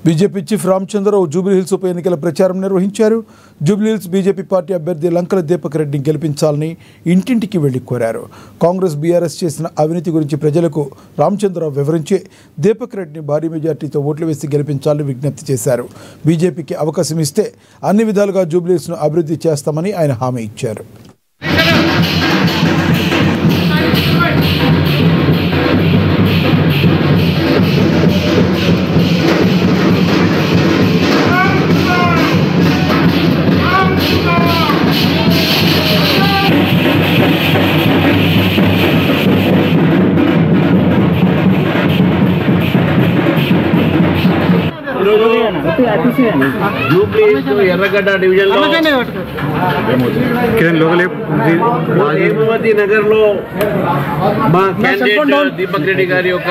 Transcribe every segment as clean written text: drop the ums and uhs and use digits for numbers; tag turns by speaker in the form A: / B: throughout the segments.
A: BJP chief Ramachandra Rao Jubilee Hills ఉప ఎన్నికల ప్రచారం నిర్వహించారు. జూబ్లీహిల్స్ బీజేపీ పార్టీ అభ్యర్థి లంకల దీపక్ రెడ్డిని గెలిపించాలని ఇంటింటికి వెళ్లి కోరారు. కాంగ్రెస్ బీఆర్ఎస్ చేసిన అవినీతి గురించి ప్రజలకు రామచంద్రరావు వివరించి దీపక్ రెడ్డిని భారీ మెజార్టీతో ఓట్లు వేసి గెలిపించాలని విజ్ఞప్తి చేశారు. బీజేపీకి అవకాశం ఇస్తే అన్ని విధాలుగా జూబ్లీహిల్స్ను అభివృద్ధి చేస్తామని ఆయన హామీ ఇచ్చారు.
B: ఎర్రగడ్డ డివిజన్ హేమావతి నగర్ లో మా క్యాండిడేట్ దీపక్ రెడ్డి గారి యొక్క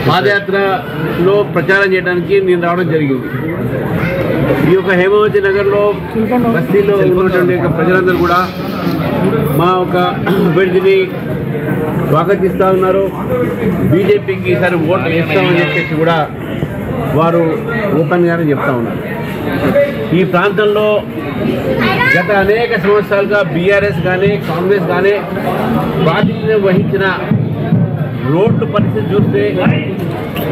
B: పాదయాత్రలో ప్రచారం చేయడానికి నేను రావడం జరిగింది. ఈ యొక్క హేమావతి నగర్ లో బస్తీలో ఉన్నటువంటి ప్రజలందరూ కూడా మా ఒక అభ్యర్థిని స్వాగతిస్తూ ఉన్నారు. బీజేపీకి ఈసారి ఓటు వేస్తామని చెప్పేసి కూడా వారు ఓపెన్గానే చెప్తా ఉన్నారు. ఈ ప్రాంతంలో గత అనేక సంవత్సరాలుగా బీఆర్ఎస్ కానీ కాంగ్రెస్ కానీ ప్రాతినిధ్యం వహించిన రోడ్డు పరిస్థితి చూస్తే,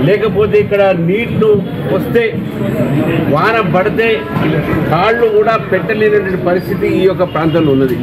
B: లేకపోతే ఇక్కడ నీళ్లు వస్తే వాన పడితే కాళ్ళు కూడా పెట్టలేనటువంటి పరిస్థితి ఈ యొక్క ప్రాంతంలో ఉన్నది.